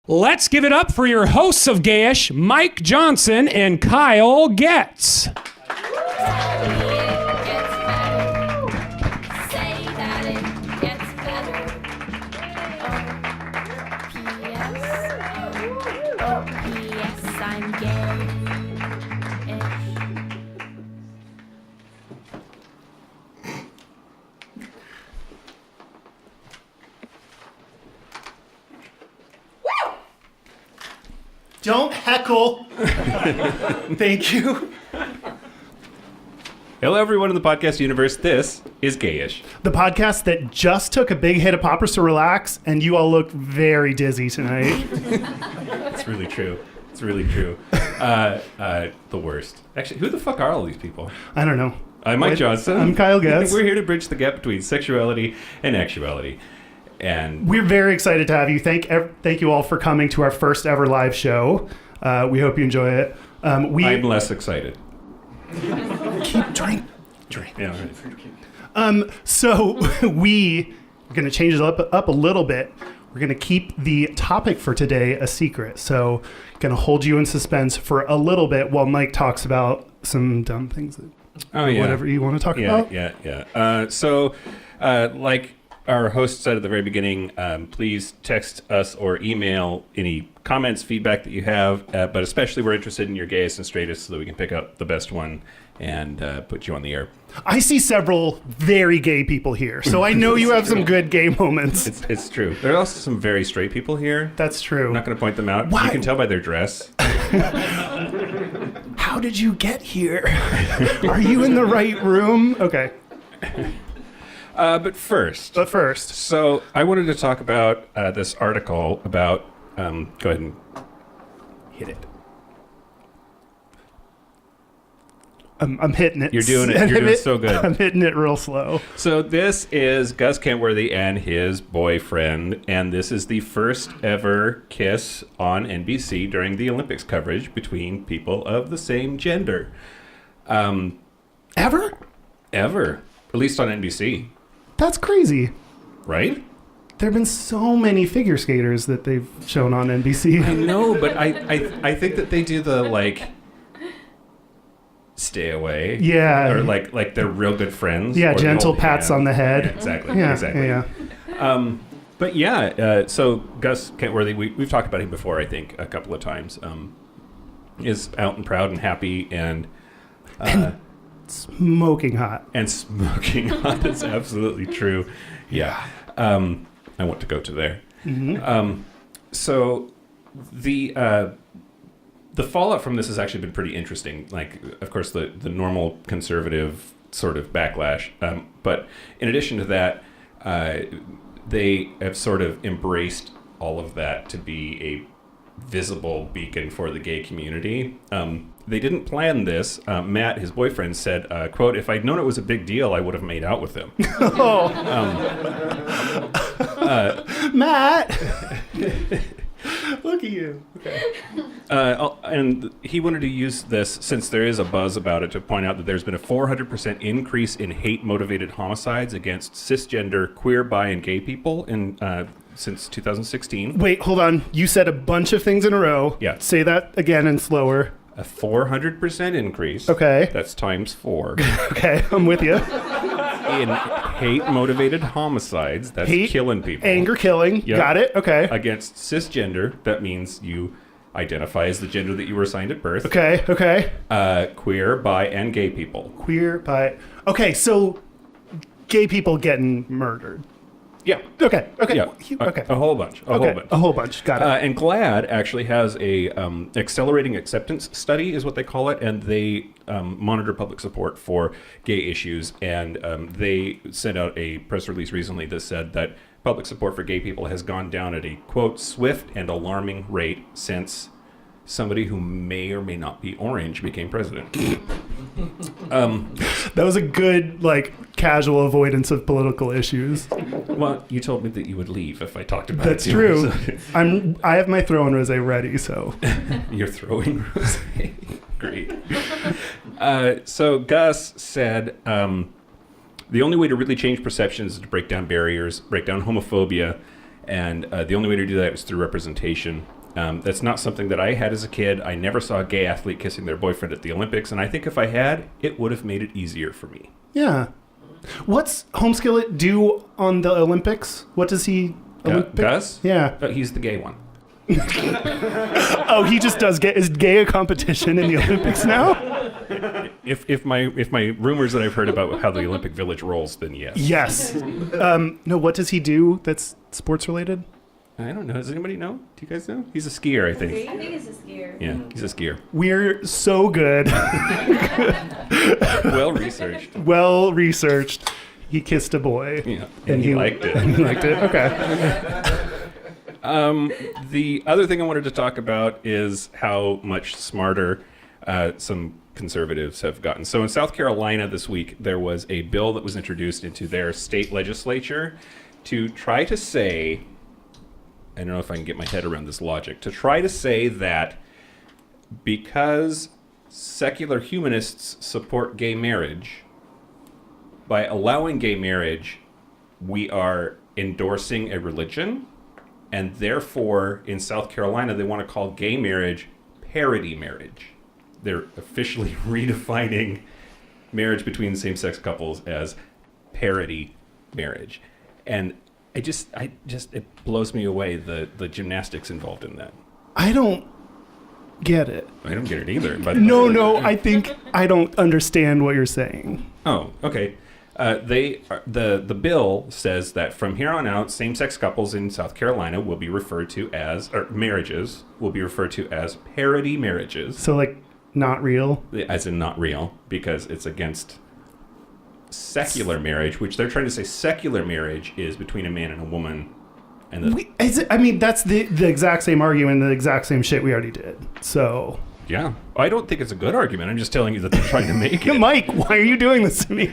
Let's give it up for your hosts of Gayish, Mike Johnson and Kyle Getz. Don't heckle. Thank you. Hello, everyone in the podcast universe. This is Gayish. The podcast that just took a big hit of poppers to relax, and you all look very dizzy tonight. It's really true. It's really true. The worst. Actually, who the fuck are all these people? I don't know. I'm Mike Johnson. I'm Kyle Getz. We're here to bridge the gap between sexuality and actuality. And we're very excited to have you. Thank you all for coming to our first ever live show. We hope you enjoy it. I'm less excited. Keep drink. Yeah, right. So we're going to change it up a little bit. We're going to keep the topic for today a secret. So going to hold you in suspense for a little bit while Mike talks about some dumb things. Whatever you want to talk about. So like our host said at the very beginning, please text us or email any comments, feedback that you have, but especially we're interested in your gayest and straightest so that we can pick out the best one and put you on the air. I see several very gay people here, so I know you have some good gay moments. It's true. There are also some very straight people here. That's true. I'm not going to point them out. Why? You can tell by their dress. How did you get here? Are you in the right room? Okay. But first. So I wanted to talk about this article about. Go ahead and hit it. I'm hitting it. You're doing it. You're doing so good. I'm hitting it real slow. So this is Gus Kentworthy and his boyfriend, and this is the first ever kiss on NBC during the Olympics coverage between people of the same gender. Ever? At least on NBC. That's crazy. Right? There have been so many figure skaters that they've shown on NBC. I know, but I think that they do the, like, stay away. Yeah. Or, like they're real good friends. Yeah, gentle pats on the head. Yeah, exactly. Yeah. But yeah, so Gus Kentworthy, we've talked about him before, I think, a couple of times. Is out and proud and happy and smoking hot. That's absolutely true. Yeah. I want to go to there. Mm-hmm. So the fallout from this has actually been pretty interesting. Like, of course, the normal conservative sort of backlash. But in addition to that, they have sort of embraced all of that to be a visible beacon for the gay community. They didn't plan this. Matt, his boyfriend, said, quote, "If I'd known it was a big deal, I would have made out with him." Matt! Look at you. Okay. And he wanted to use this, since there is a buzz about it, to point out that there's been a 400% increase in hate-motivated homicides against cisgender, queer, bi, and gay people since 2016. Wait, hold on. You said a bunch of things in a row. Yeah. Say that again and slower. A 400% increase. Okay. That's times 4. Okay, I'm with you. In hate-motivated homicides, that's killing people. Anger killing. Yep. Got it. Okay. Against cisgender, that means you identify as the gender that you were assigned at birth. Okay. Queer, bi, and gay people. Queer, bi. Okay, so gay people getting murdered. Yeah. Okay. Yeah. Okay. A whole bunch. A whole bunch. Got it. And GLAAD actually has a accelerating acceptance study, is what they call it, and they monitor public support for gay issues. And they sent out a press release recently that said that public support for gay people has gone down at a, quote, swift and alarming rate since somebody who may or may not be orange became president. That was a good, casual avoidance of political issues. Well, you told me that you would leave if I talked about That's it. That's true. I have my throwing rosé ready, so. You're throwing rosé. Great. So Gus said, the only way to really change perceptions is to break down barriers, break down homophobia, And the only way to do that was through representation. That's not something that I had as a kid. I never saw a gay athlete kissing their boyfriend at the Olympics, and I think if I had, it would have made it easier for me. Yeah. What's Homeskillet do on the Olympics? What does he... Gus? Yeah. He's the gay one. Oh, he just does is gay a competition in the Olympics now? If my rumors that I've heard about how the Olympic Village rolls, then yes. Yes. No, what does he do that's sports related? I don't know. Does anybody know? Do you guys know? He's a skier, I think. I think he's a skier. Yeah, he's a skier. We're so good. Well researched. Well researched. He kissed a boy. Yeah, and he liked it. He liked it. Okay. The other thing I wanted to talk about is how much smarter some conservatives have gotten. So in South Carolina this week, there was a bill that was introduced into their state legislature to try to say, I don't know if I can get my head around this logic, to try to say that because secular humanists support gay marriage, by allowing gay marriage, we are endorsing a religion, and therefore, in South Carolina, they want to call gay marriage parity marriage. They're officially redefining marriage between same-sex couples as parity marriage. And it blows me away, the gymnastics involved in that. I don't get it. I don't get it either. But No, I think I don't understand what you're saying. Oh, okay. The bill says that from here on out, same-sex couples in South Carolina will be referred to as, or marriages will be referred to as parity marriages. So, like, not real? As in not real, because it's against secular marriage, which they're trying to say secular marriage is between a man and a woman. And that's the exact same argument, the exact same shit we already did. So... Yeah. I don't think it's a good argument. I'm just telling you that they're trying to make it. Mike, why are you doing this to me?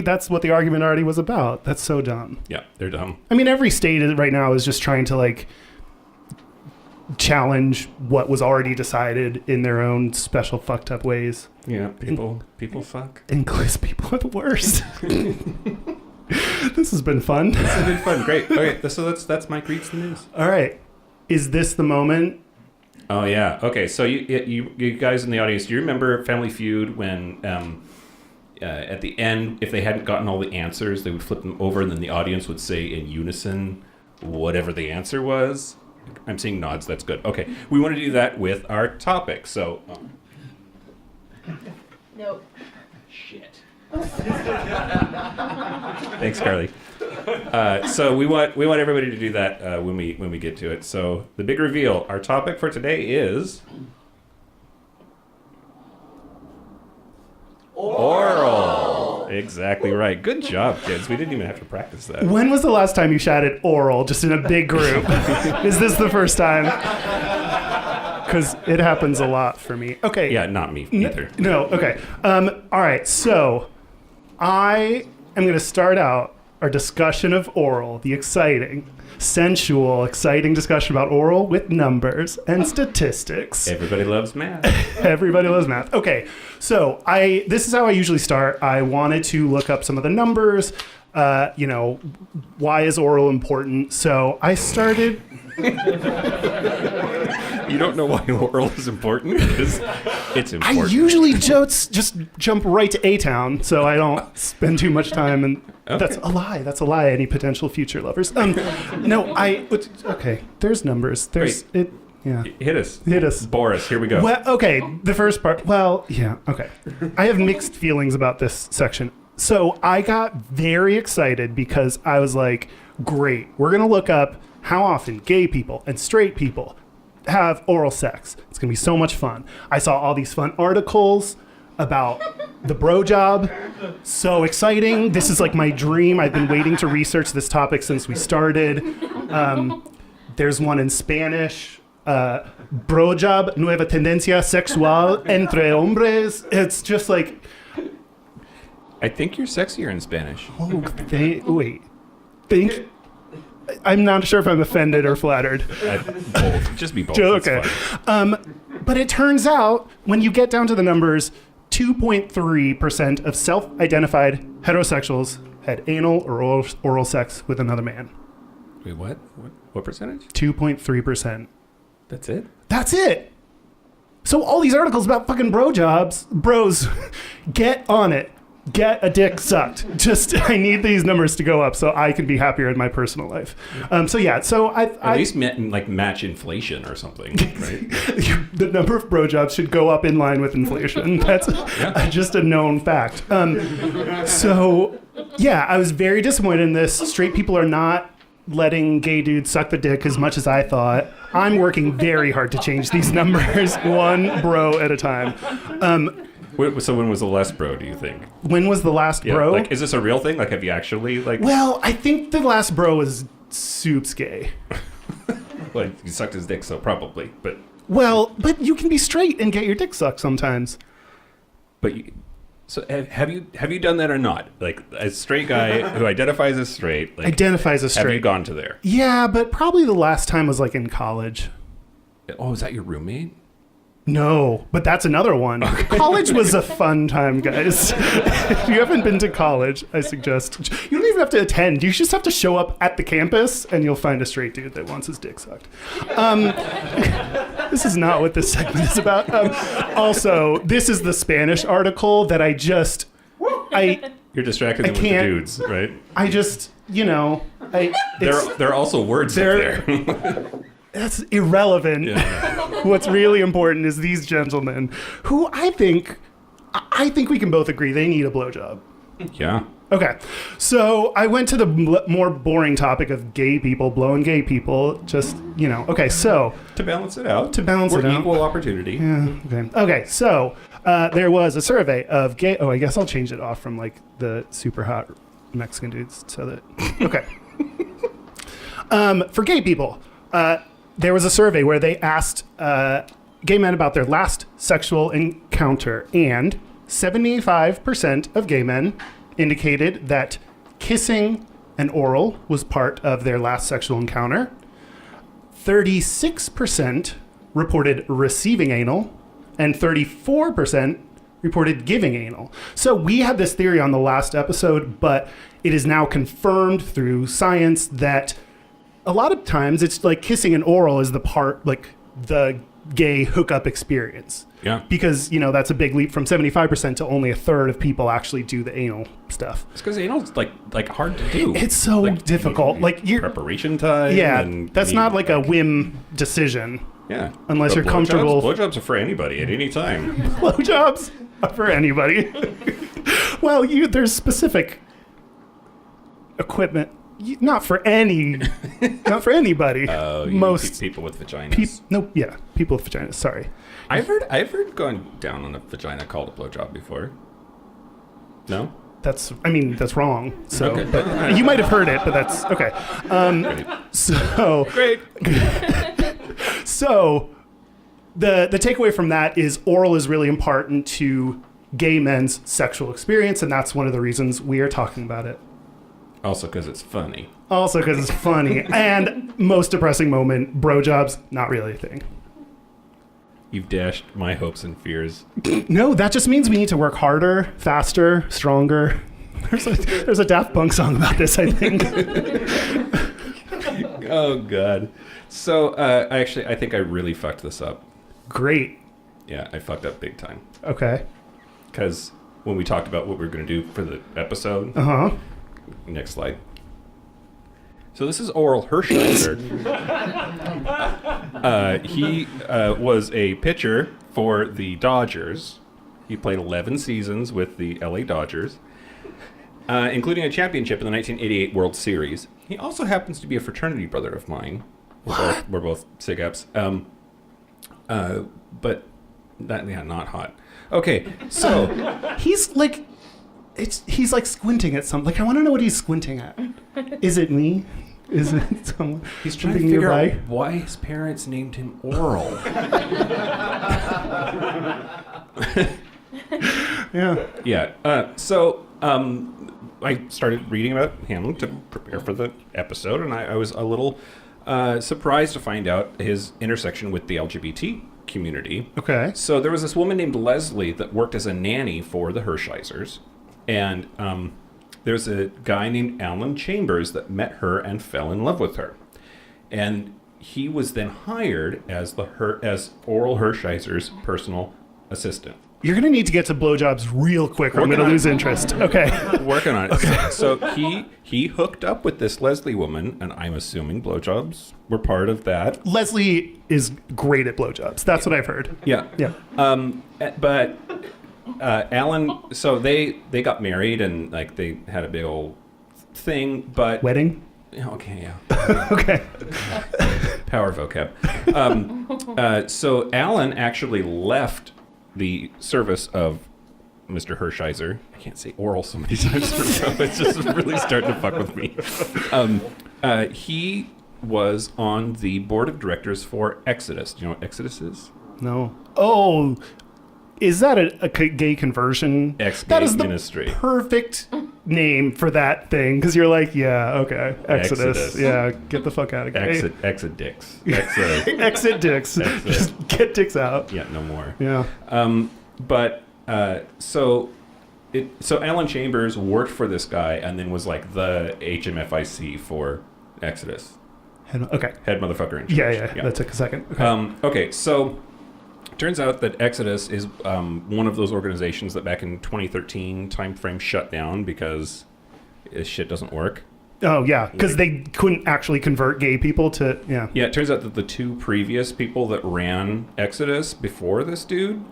That's what the argument already was about. That's so dumb. Yeah, they're dumb. I mean, every state right now is just trying to, like, challenge what was already decided in their own special fucked up ways. Yeah, people fuck. Includes people are the worst. This has been fun. This has been fun. Great. Okay, so that's Mike reads the news. All right. Is this the moment? Oh, yeah. Okay, so you guys in the audience, do you remember Family Feud when at the end, if they hadn't gotten all the answers, they would flip them over and then the audience would say in unison whatever the answer was? I'm seeing nods. That's good. Okay, we want to do that with our topic. So... Nope. Shit. Thanks, Carly. So we want everybody to do that when we get to it. So the big reveal. Our topic for today is oral. Exactly right. Good job, kids. We didn't even have to practice that. When was the last time you shouted oral just in a big group? Is this the first time? Because it happens a lot for me. Okay. Yeah, not me either. No. Okay. All right. So I am going to start out our discussion of oral, the exciting, sensual, exciting discussion about oral with numbers and statistics. Everybody loves math. Everybody loves math. Okay, so this is how I usually start. I wanted to look up some of the numbers. Why is oral important? So I started... You don't know why oral is important? It's important. I usually just jump right to A-Town, so I don't spend too much time. And okay. That's a lie. That's a lie. Any potential future lovers? Okay. There's numbers. There's Great. it. Yeah. Hit us. Boris. Here we go. Well, okay. The first part. Well, yeah. Okay. I have mixed feelings about this section. So I got very excited because I was like, great. We're gonna look up how often gay people and straight people have oral sex. It's gonna be so much fun. I saw all these fun articles about the bro job. So exciting. This is like my dream. I've been waiting to research this topic since we started. There's one in Spanish. Bro job, nueva tendencia sexual entre hombres. It's just like... I think you're sexier in Spanish. Oh, wait. I'm not sure if I'm offended or flattered. Both. Just be both. Okay. But it turns out, when you get down to the numbers, 2.3% of self-identified heterosexuals had anal or oral sex with another man. Wait, what? What percentage? 2.3%. That's it? That's it. So all these articles about fucking bros, get on it. Get a dick sucked. I need these numbers to go up so I can be happier in my personal life. So at least match inflation or something, right? The number of bro jobs should go up in line with inflation. That's just a known fact. I was very disappointed in this. Straight people are not letting gay dudes suck the dick as much as I thought. I'm working very hard to change these numbers, one bro at a time. So when was the last bro, do you think? When was the last bro? Like, is this a real thing? Like, have you actually, like... Well, I think the last bro was soups gay. Well, you sucked his dick, so probably, but... Well, but you can be straight and get your dick sucked sometimes. But so have you done that or not? Like, a straight guy who identifies as straight... Like, identifies as straight. Have you gone to there? Yeah, but probably the last time was, like, in college. Oh, is that your roommate? No, but that's another one. College was a fun time, guys. If you haven't been to college, I suggest you don't even have to attend. You just have to show up at the campus, and you'll find a straight dude that wants his dick sucked. This is not what this segment is about. Also, this is the Spanish article that You're distracting them with the dudes, right? I just, there are also words up there. That's irrelevant. Yeah. What's really important is these gentlemen, who I think we can both agree they need a blowjob. Yeah. Okay, so I went to the more boring topic of gay people blowing gay people. Okay, so to balance it out. We're equal opportunity. Yeah. Okay. Okay. So there was a survey of gay. Oh, I guess I'll change it off from like the super hot Mexican dudes so that. Okay. For gay people. There was a survey where they asked gay men about their last sexual encounter, and 75% of gay men indicated that kissing and oral was part of their last sexual encounter. 36% reported receiving anal, and 34% reported giving anal. So we had this theory on the last episode, but it is now confirmed through science that a lot of times it's like kissing and oral is the part, like the gay hookup experience. Yeah. Because, that's a big leap from 75% to only a third of people actually do the anal stuff. It's because anal's like hard to do. It's so difficult. Preparation time. Yeah. And that's not like a whim decision. Yeah. Unless you're comfortable. Blowjobs are for anybody at any time. Blowjobs are for anybody. Well, there's specific equipment. Not for anybody. Most people with vaginas. People with vaginas. Sorry. I've heard going down on a vagina called a blowjob before. No. That's wrong. So, okay. But you might have heard it, but that's okay. Great. So, the takeaway from that is oral is really important to gay men's sexual experience, and that's one of the reasons we are talking about it. Also because it's funny. And most depressing moment, bro jobs, not really a thing. You've dashed my hopes and fears. No, that just means we need to work harder, faster, stronger. There's a Daft Punk song about this, I think. Oh, God. So, I think I really fucked this up. Great. Yeah, I fucked up big time. Okay. Because when we talked about what we were going to do for the episode... Uh-huh. Next slide. So this is Orel Hershiser. He was a pitcher for the Dodgers. He played 11 seasons with the LA Dodgers, including a championship in the 1988 World Series. He also happens to be a fraternity brother of mine. We're both SIG-Eps. But not hot. Okay, so he's like squinting at something. Like, I want to know what he's squinting at. Is it me? Is it someone? He's trying to figure out why his parents named him Orel. Yeah. Yeah. So I started reading about him to prepare for the episode, and I was a little surprised to find out his intersection with the LGBT community. Okay. So there was this woman named Leslie that worked as a nanny for the Hershisers. And there's a guy named Alan Chambers that met her and fell in love with her. And he was then hired as Orel Hershiser's personal assistant. You're going to need to get to blowjobs real quick or I'm going to lose interest. Okay. Working on it. Okay. So he hooked up with this Leslie woman, and I'm assuming blowjobs were part of that. Leslie is great at blowjobs. That's what I've heard. Yeah. Yeah. But Alan, so they got married and like they had a big old thing, but Wedding? Okay, yeah. Okay. Power vocab. So Alan actually left the service of Mr. Hershiser. I can't say Orel so many times in a row. It's just really starting to fuck with me. He was on the board of directors for Exodus. Do you know what Exodus is? No. Oh, is that a gay conversion? Ex-gay that is the ministry. Perfect name for that thing because you're like, yeah, okay, Exodus. Yeah, get the fuck out of gay. Exit dicks. Exit dicks. Just get dicks out. Yeah, no more. Yeah. So Alan Chambers worked for this guy and then was like the HMFIC for Exodus. Head motherfucker in charge. Yeah. That took a second. Okay. Okay, so turns out that Exodus is one of those organizations that back in 2013 timeframe shut down because this shit doesn't work. Oh, yeah, because they couldn't actually convert gay people to, yeah. Yeah, it turns out that the two previous people that ran Exodus before this dude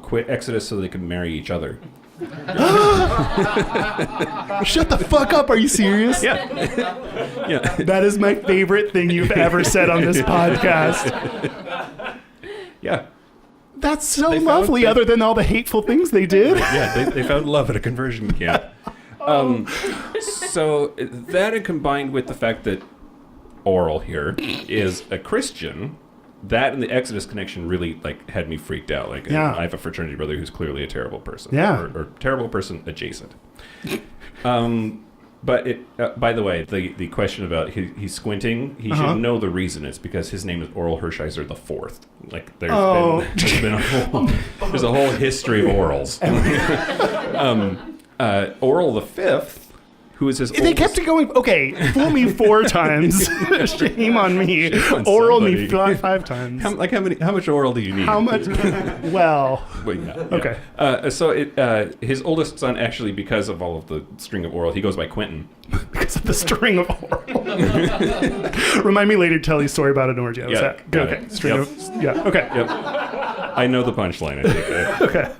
quit Exodus so they could marry each other. Shut the fuck up. Are you serious? Yeah. Yeah. That is my favorite thing you've ever said on this podcast. Yeah. That's so lovely, other than all the hateful things they did. Yeah, they found love at a conversion camp. So that and combined with the fact that Orel here is a Christian, that and the Exodus connection really like had me freaked out. Like, yeah. I have a fraternity brother who's clearly a terrible person. Yeah. Or terrible person adjacent. But by the way, the question about he's squinting, he should know the reason. It's because his name is Orel Hershiser the Fourth. Like there's been there's a whole history of Orels. Orel the Fifth, who is his They kept it going. Okay, fool me 4 times. Shame on me. Orel me 5 times. How much Orel do you need? How much? Well. Yeah. Okay. So his oldest son, actually, because of all of the string of Orel, he goes by Quentin. Because of the string of Orel. Remind me later to tell you a story about an orgy. Okay. String of. Yeah. Okay. Yep. I know the punchline. I think. Okay.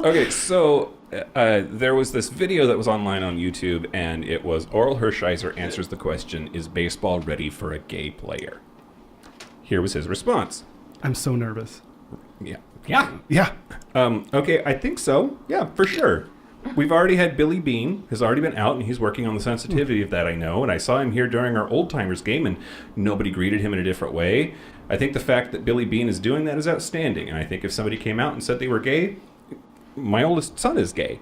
Okay. So. There was this video that was online on YouTube, and it was Orel Hershiser answers the question, is baseball ready for a gay player? Here was his response. I'm so nervous. Yeah. Okay, I think so. Yeah, for sure. We've already had Billy Bean, has already been out, and he's working on the sensitivity of that, I know. And I saw him here during our Old Timers game, and nobody greeted him in a different way. I think the fact that Billy Bean is doing that is outstanding. And I think if somebody came out and said they were gay, my oldest son is gay.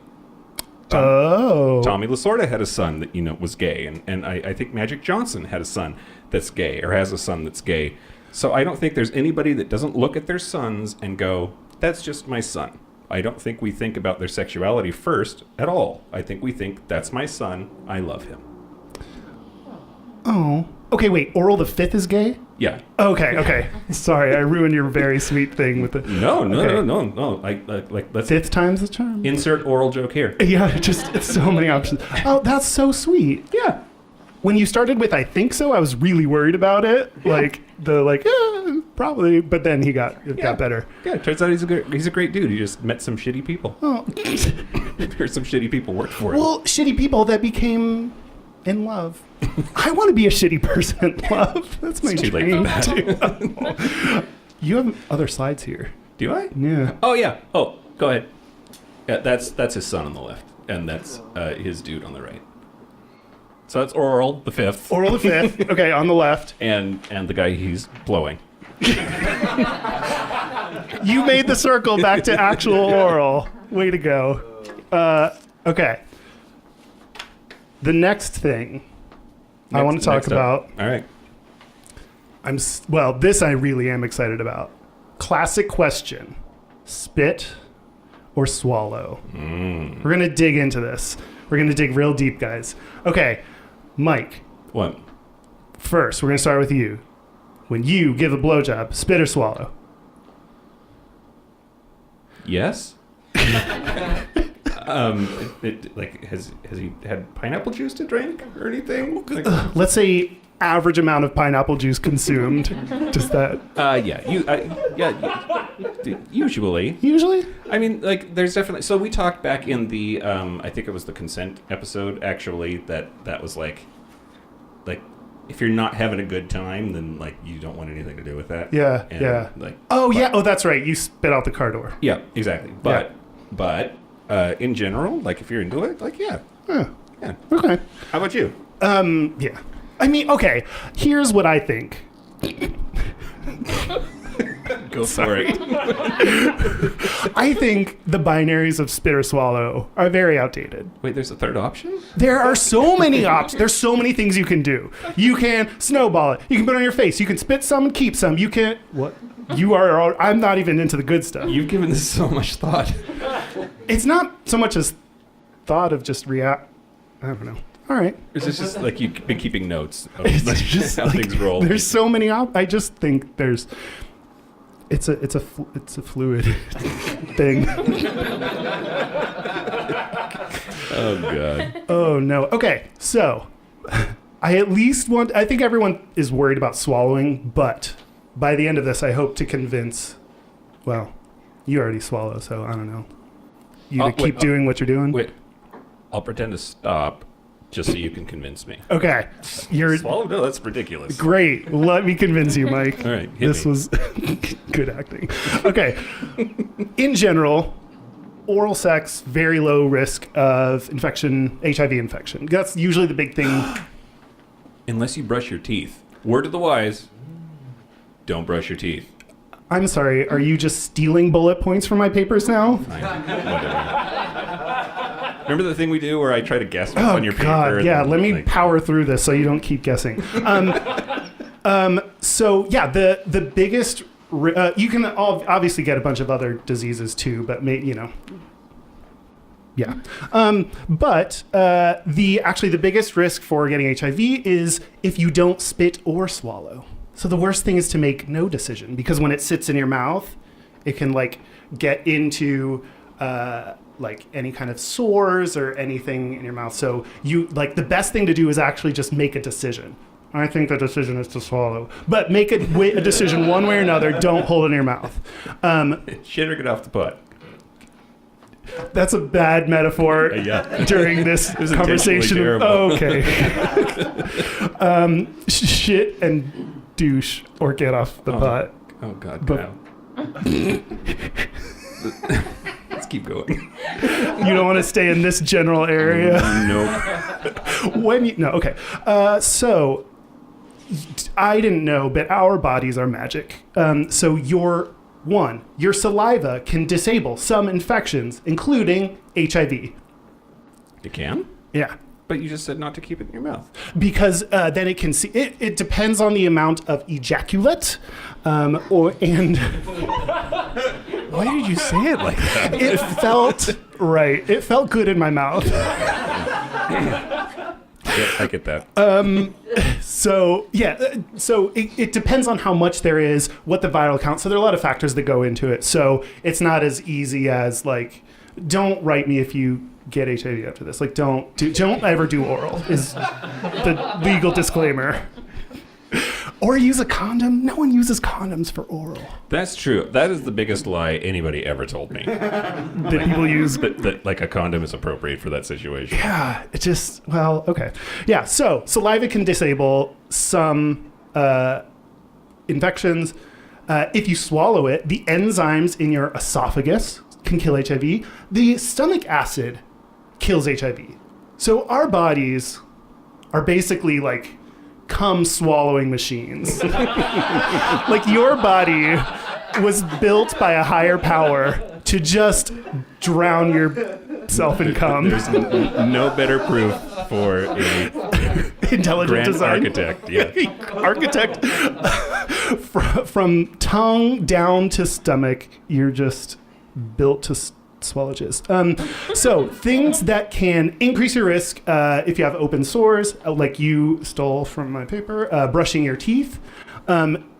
Tommy Lasorda had a son that, was gay. And I think Magic Johnson had a son that's gay, or has a son that's gay. So I don't think there's anybody that doesn't look at their sons and go, that's just my son. I don't think we think about their sexuality first at all. I think we think, that's my son, I love him. Oh. Okay, wait, Orel the Fifth is gay? Yeah. Okay. Sorry, I ruined your very sweet thing with the... No. Let's... 5th time's the charm. Insert Orel joke here. Yeah, it's so many options. Oh, that's so sweet. Yeah. When you started with I think so, I was really worried about it. Yeah. Probably, but then it got better. Yeah, it turns out he's a great dude. He just met some shitty people. Oh. There's some shitty people worked for him. Well, shitty people that became in love. I want to be a shitty person in love. That's my dream. You have other slides here. Do I? Yeah. Oh, yeah. Oh, go ahead. Yeah, that's his son on the left, and that's his dude on the right. So that's Orel the Fifth. Orel the Fifth. Okay, on the left. And the guy he's blowing. You made the circle back to actual Orel. Way to go. Okay. The next thing I want to talk about. All right. This I really am excited about. Classic question. Spit or swallow? We're going to dig into this. We're going to dig real deep, guys. Okay, Mike. What? First, we're going to start with you. When you give a blowjob, spit or swallow? Yes. Has he had pineapple juice to drink or anything? Like, Let's say average amount of pineapple juice consumed. Just that. Usually. Usually? I mean, like, there's definitely. So we talked back in the, I think it was the consent episode, actually, that was like, if you're not having a good time, then like you don't want anything to do with that. Yeah, And, yeah. Like, Yeah. Oh, that's right. You spit out the car door. yeah, exactly. But in general, like if you're into it, like yeah. Okay. How about you? Yeah. I mean, okay. Here's what I think. Go for it. I think the binaries of spit or swallow are very outdated. Wait, there's a third option? There are so many options. There's so many things you can do. You can snowball it. You can put it on your face. You can spit some and keep some. You can... What? You are... I'm not even into the good stuff. You've given this so much thought. It's not so much as thought of just react... I don't know. All right. Is this just like you've been keeping notes of It's like, just how like, things roll? There's so many I just think there's... It's a fluid thing. Oh god. Oh no. Okay, so I think everyone is worried about swallowing, but by the end of this, I hope to convince. Well, you already swallow, so I don't know. You to keep doing what you're doing. Wait, I'll pretend to stop just so you can convince me. Okay, you're Swallow? No, that's ridiculous. great. Let me convince you, Mike. All right, hit This me. was good acting. Okay, in general, oral sex, very low risk of infection, HIV infection. That's usually the big thing. Unless you brush your teeth. Word of the wise: don't brush your teeth. I'm sorry, are you just stealing bullet points from my papers now? Fine. Whatever. Remember the thing we do where I try to guess what's on your paper? God, yeah, and let me like, power through this so you don't keep guessing. So yeah, the biggest, you can obviously get a bunch of other diseases too, but yeah. But the biggest risk for getting HIV is if you don't spit or swallow. So the worst thing is to make no decision, because when it sits in your mouth, it can like get into like any kind of sores or anything in your mouth. So the best thing to do is actually just make a decision. I think the decision is to swallow, but make a decision one way or another. Don't hold it in your mouth. shit or get off the butt. That's a bad metaphor Yeah. during this was conversation. intentionally Okay. Shit and douche or get off the butt. Oh god, But- Kyle. Let's keep going. You don't want to stay in this general area. Nope. Okay. So I didn't know, but our bodies are magic. So your saliva can disable some infections, including HIV. You can? Yeah. But you just said not to keep it in your mouth. Because then it can see. It depends on the amount of ejaculate, and. Why did you say it like that? It felt right. It felt good in my mouth. Yeah, I get that. So it depends on how much there is, what the viral count. So there are a lot of factors that go into it. So it's not as easy as like, don't write me if you get HIV after this. Like, don't ever do oral is the legal disclaimer. Or use a condom. No one uses condoms for oral. That's true. That is the biggest lie anybody ever told me. That people use. That like a condom is appropriate for that situation. Yeah, it just, well, okay. Yeah, so saliva can disable some infections. If you swallow it, the enzymes in your esophagus can kill HIV. The stomach acid kills HIV. So our bodies are basically like cum swallowing machines. Like your body was built by a higher power to just drown yourself in cum. There's no better proof for a Intelligent grand design. architect. Yeah. Architect. From tongue down to stomach, you're just built to swallows. So things that can increase your risk if you have open sores, like you stole from my paper, brushing your teeth.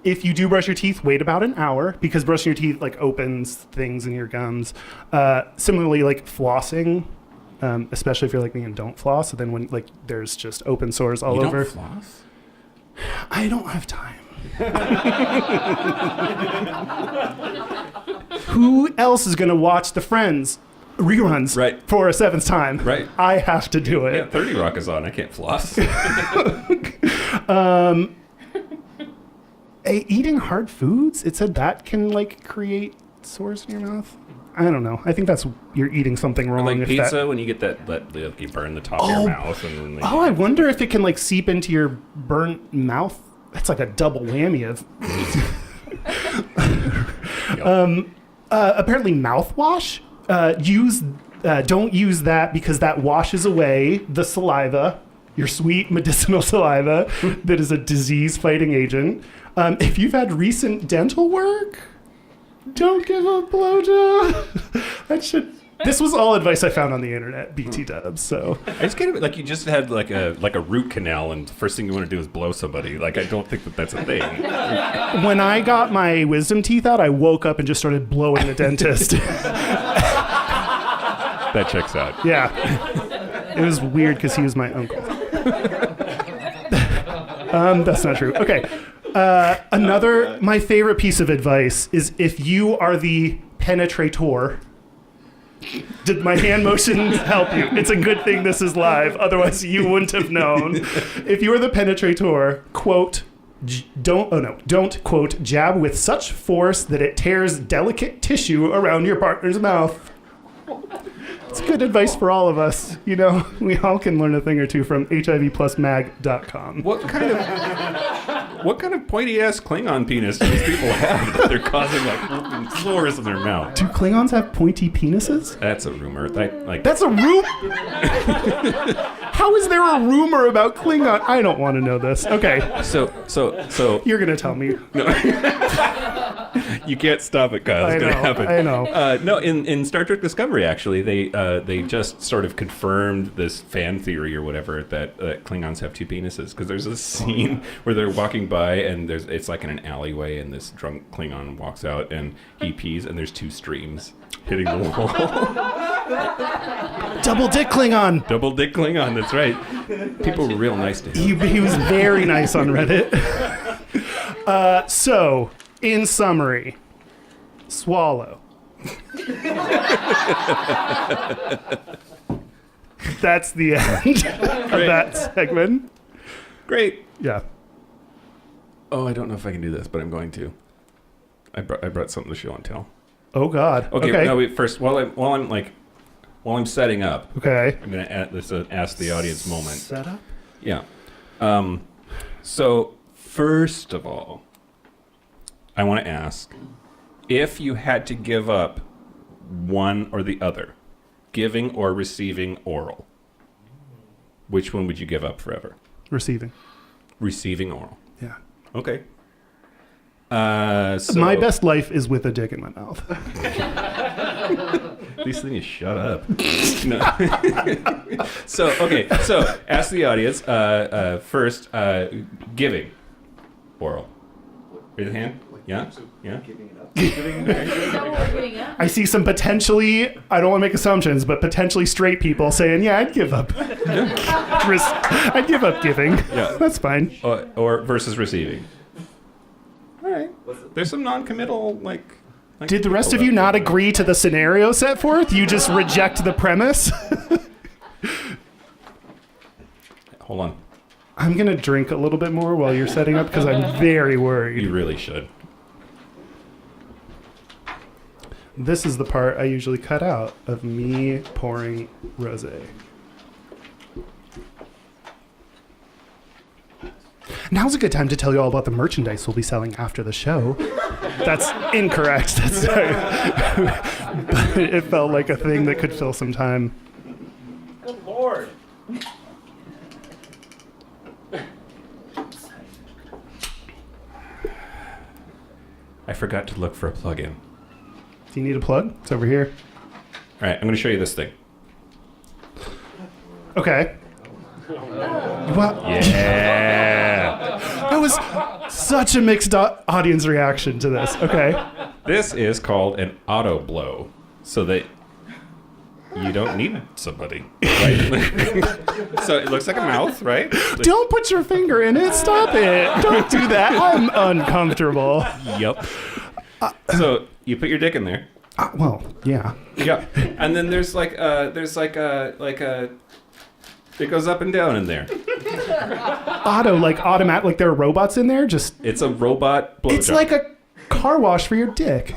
If you do brush your teeth, wait about an hour because brushing your teeth like opens things in your gums. Similarly, like flossing, especially if you're like me and don't floss. So then when like there's just open sores all over. You don't floss? I don't have time. Who else is going to watch the Friends reruns for a seventh time? Right. I have to do it. Yeah, 30 Rock is on. I can't floss. Eating hard foods, it said that can like create sores in your mouth. I don't know. I think that's you're eating something wrong. Like if pizza, when you get that you burn the top of your mouth. And oh, I wonder if it can like seep into your burnt mouth. That's like a double whammy of... apparently mouthwash. Don't use that because that washes away the saliva, your sweet medicinal saliva that is a disease-fighting agent. If you've had recent dental work, don't give a blowjob. This was all advice I found on the internet, BT dubs. So I just get it. Like you just had like a root canal, and the first thing you want to do is blow somebody. Like I don't think that's a thing. When I got my wisdom teeth out, I woke up and just started blowing the dentist. That checks out. Yeah, it was weird because he was my uncle. That's not true. Okay. My favorite piece of advice is if you are the penetrator. Did my hand motion help you? It's a good thing this is live. Otherwise, you wouldn't have known. If you are the penetrator, quote, don't, quote, jab with such force that it tears delicate tissue around your partner's mouth. It's good advice for all of us. You know, we all can learn a thing or two from HIVplusmag.com. What kind of pointy ass Klingon penis do these people have that they're causing like sores in their mouth? Do Klingons have pointy penises? That's a rumor. That's a rumor. How is there a rumor about Klingon? I don't want to know this. Okay. So you're gonna tell me. No. You can't stop it, Kyle. It's gonna happen. I know. No, in Star Trek Discovery, actually, they just sort of confirmed this fan theory or whatever that Klingons have two penises because there's a scene where they're walking by and it's like in an alleyway and this drunk Klingon walks out and he pees and there's two streams hitting the wall. Double dick Klingon. Double dick Klingon. That's right. People were real nice to him. He was very nice on Reddit. So, in summary, swallow. That's the end of that segment. Great. Yeah. Oh, I don't know if I can do this, but I'm going to. I brought something to show and tell. Oh God. Okay. No, wait, first, while I'm setting up. Okay. I'm gonna ask the audience moment. Set up. Yeah. So first of all, I want to ask if you had to give up one or the other, giving or receiving oral, which one would you give up forever? Receiving. Receiving oral. Yeah. Okay. My best life is with a dick in my mouth. At least then you shut up. No. So ask the audience first. Giving oral. Raise your hand. Yeah. Yeah. I see some potentially, I don't want to make assumptions, but potentially straight people saying, yeah, I'd give up. I'd give up giving. Yeah. That's fine. Or versus receiving. All right. There's some non-committal, like Did the rest of you not agree to the scenario set forth? You just reject the premise? Hold on. I'm going to drink a little bit more while you're setting up because I'm very worried. You really should. This is the part I usually cut out of me pouring rosé. Now's a good time to tell you all about the merchandise we'll be selling after the show. That's incorrect. But it felt like a thing that could fill some time. Good Lord. I forgot to look for a plug-in. Do you need a plug? It's over here. All right, I'm going to show you this thing. Okay. What? Yeah. That was such a mixed audience reaction to this. Okay. This is called an auto blow, so that you don't need somebody, right? So it looks like a mouth, right? Don't put your finger in it. Stop it. Don't do that. I'm uncomfortable. Yep. So you put your dick in there. Well, yeah. Yeah. And then there's like a it goes up and down in there. Automatic, like there are robots in there. Just It's a robot blowjob. it's like a car wash for your dick.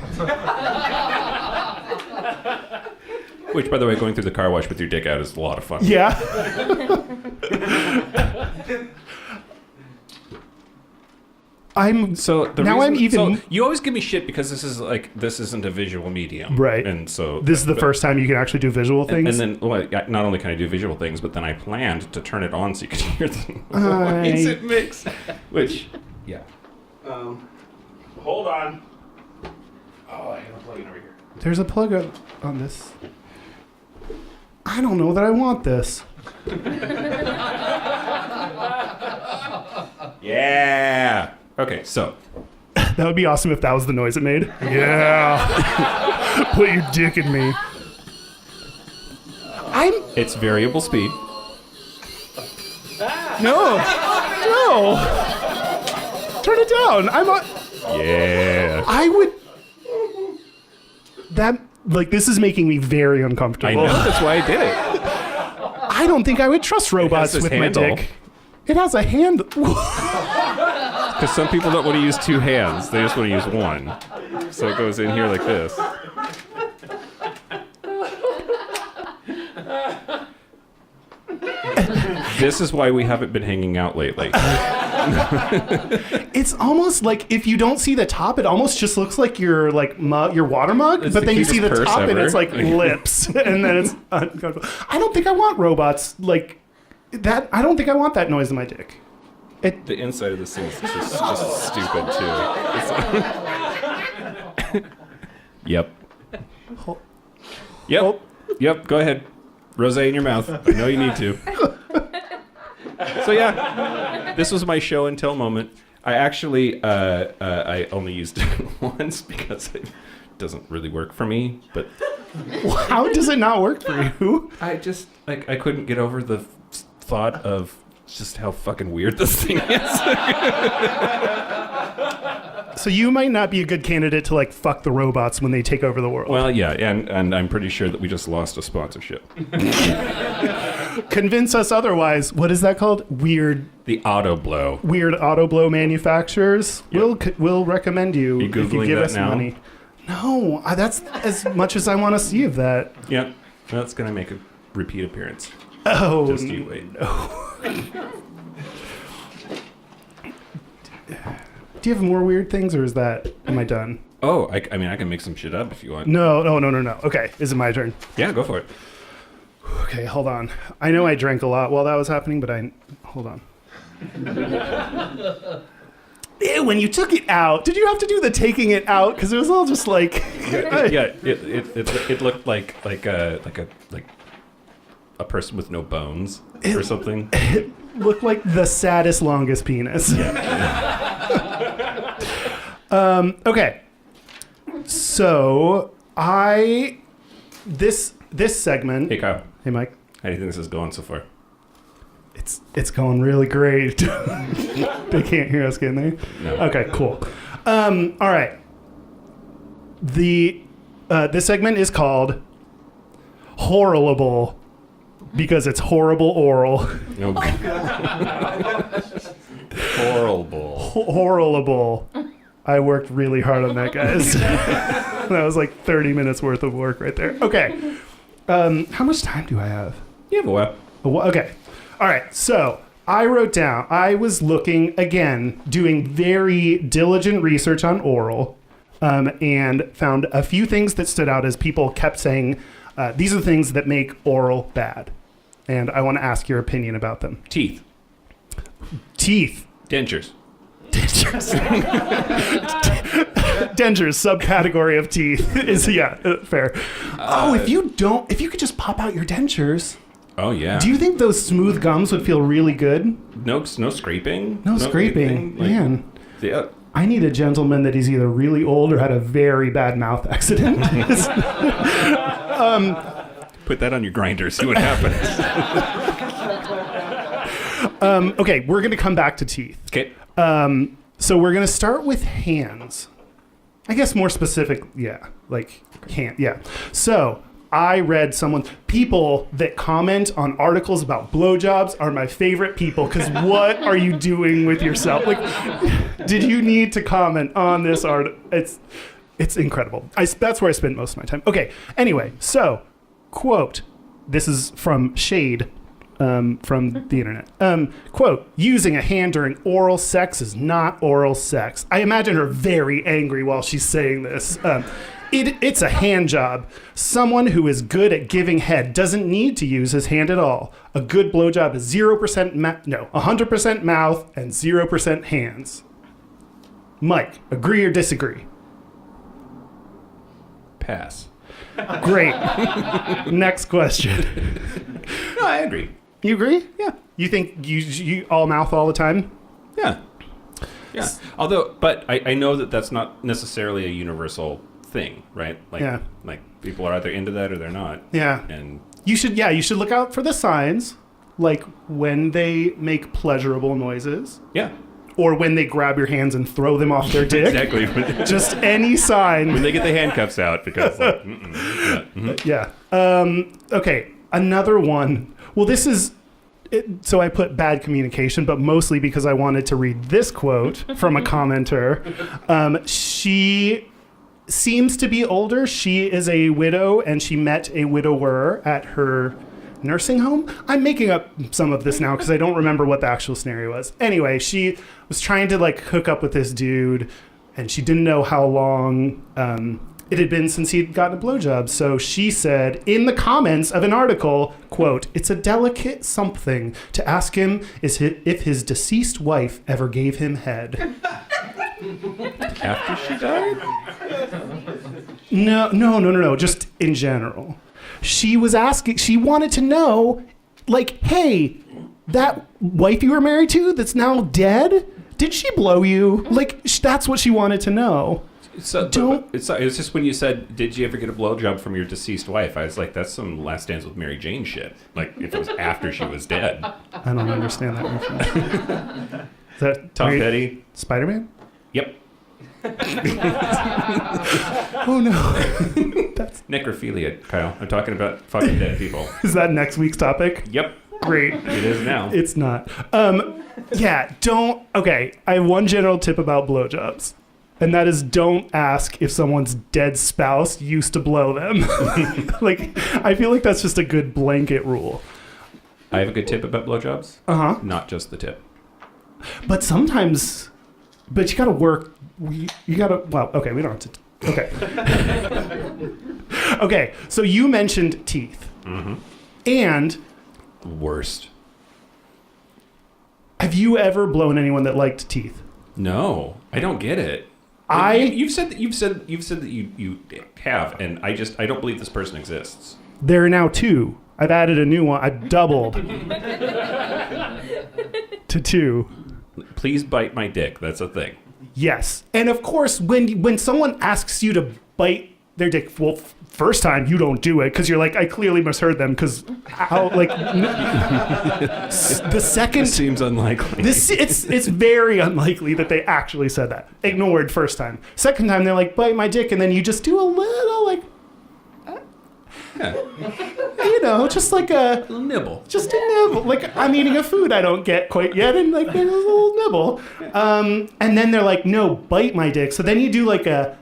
Which, by the way, going through the car wash with your dick out is a lot of fun. Yeah. I'm So the Now reason, I'm even- So you always give me shit because this isn't a visual medium, Right. And so This is the first time you can actually do visual things. And then, well, not only can I do visual things, but then I planned to turn it on so you could hear the I- noise it makes. Which, yeah. Hold on. Oh, I gotta plug it over here. There's a plug on this. I don't know that I want this. Yeah. Okay, so That would be awesome if that was the noise it made. Yeah. Put your dick in me. it's variable speed. No. Turn it down. Yeah. I would. This is making me very I uncomfortable. know. That's why I did it. I don't think I would trust robots this with handle. my dick. It has a hand. Because some people don't want to use two hands; they just want to use one. So it goes in here like this. This is why we haven't been hanging out lately. It's almost like if you don't see the top, it almost just looks like your your water mug. It's but the then you see the cutest top, purse and it's ever. like lips, and then it's uncomfortable. I don't think I want robots like that. I don't think I want that noise in my dick. The inside of this thing is just stupid too. Yep. Yep. Yep. Go ahead. Rosé in your mouth. I know you need to. So yeah, this was my show and tell moment. I actually I only used it once because it doesn't really work for me. But How does it not work for you? I just I couldn't get over the thought of just how fucking weird this thing is. So you might not be a good candidate to fuck the robots when they take over the world. Well, yeah, and I'm pretty sure that we just lost a sponsorship. Convince us otherwise. What is that called? Weird The blow. auto blow manufacturers. Yep. We'll recommend you You if you Googling give that us now? money. No, that's as much as I want to see of that. Yep. That's gonna make a repeat appearance. Oh, Just you wait. Do you have more weird things, or am I done? Oh, I mean, I can make some shit up if you want. No. Okay, is it my turn? Yeah, go for it. Okay, hold on. I know I drank a lot while that was happening, but hold on. Ew, when you took it out, did you have to do the taking it out? Because it was all just like... Yeah, it looked like a person with no bones or something. It looked like the saddest, longest penis. Okay. So, this segment... Hey, Kyle. Hey, Mike. How do you think this is going so far? It's going really great. They can't hear us, can they? No. Okay, cool. All right. This segment is called Horrible because it's horrible oral. No. Horrible. Horrible. I worked really hard on that, guys. That was like 30 minutes worth of work right there. Okay. How much time do I have? You have a while. Okay. All right. So I wrote down, I was looking, again, doing very diligent research on oral, and found a few things that stood out as people kept saying, these are the things that make oral bad. And I want to ask your opinion about them. Teeth. Teeth. Dentures. Dentures. dentures, subcategory of teeth, is fair. If you could just pop out your dentures. Oh yeah. Do you think those smooth gums would feel really good? No scraping. No scraping, anything? man. Yeah. I need a gentleman that is either really old or had a very bad mouth accident. Put that on your grinder. See what happens. Okay, we're going to come back to teeth. Okay. So we're going to start with hands. I guess more specific, hand. Yeah. So I read people that comment on articles about blowjobs are my favorite people, because what are you doing with yourself? Like, did you need to comment on this article? It's incredible. That's where I spend most of my time. Okay, anyway, so, quote, this is from Shade, from the internet. Quote, using a hand during oral sex is not oral sex. I imagine her very angry while she's saying this. It's a hand job. Someone who is good at giving head doesn't need to use his hand at all. A good blowjob is 100% mouth and 0% hands. Mike, agree or disagree? Pass. Great. Next question. No, I agree. You agree? Yeah. You think you all mouth all the time? Yeah. Yeah. Although, but I know that that's not necessarily a universal thing, right? Like people are either into that or they're not. Yeah. And you should look out for the signs, like when they make pleasurable noises. Yeah. Or when they grab your hands and throw them off their dick. Exactly. Just any sign. When they get the handcuffs out, because Okay, another one. Well, this is... So I put bad communication, but mostly because I wanted to read this quote from a commenter. She seems to be older. She is a widow, and she met a widower at her nursing home. I'm making up some of this now because I don't remember what the actual scenario was. Anyway, she was trying to hook up with this dude, and she didn't know how long it had been since he'd gotten a blowjob. So she said in the comments of an article, quote, "It's a delicate something to ask him if his deceased wife ever gave him head." After she died? No. Just in general. She was asking, she wanted to know, hey, that wife you were married to that's now dead, did she blow you? That's what she wanted to know. So it was just when you said, did you ever get a blowjob from your deceased wife? I was like, that's some Last Dance with Mary Jane shit. If it was after she was dead. I don't understand that reference. Is that Tom Petty? Spider-Man? Yep. Oh no. That's necrophilia, Kyle. I'm talking about fucking dead people. Is that next week's topic? Yep. Great. It is now. It's not. Okay, I have one general tip about blowjobs. And that is, don't ask if someone's dead spouse used to blow them. I feel like that's just a good blanket rule. I have a good tip about blowjobs. Uh-huh. Not just the tip. But sometimes, you gotta work, you gotta, okay, we don't have to, okay. Okay, so you mentioned teeth. Mm-hmm. And... Worst. Have you ever blown anyone that liked teeth? No, I don't get it. You've said that you have, and I don't believe this person exists. There are now two. I've added a new one. I've doubled to two. Please bite my dick. That's a thing. Yes, and of course, when someone asks you to bite their dick, well, first time you don't do it because you're like, I clearly misheard them because the second This seems unlikely. It's very unlikely that they actually said that. Ignored first time. Second time they're like, bite my dick, and then you just do a little just like a little nibble. Just a nibble. I'm eating a food I don't get quite yet, and there's a little nibble. And then they're like, no, bite my dick. So then you do a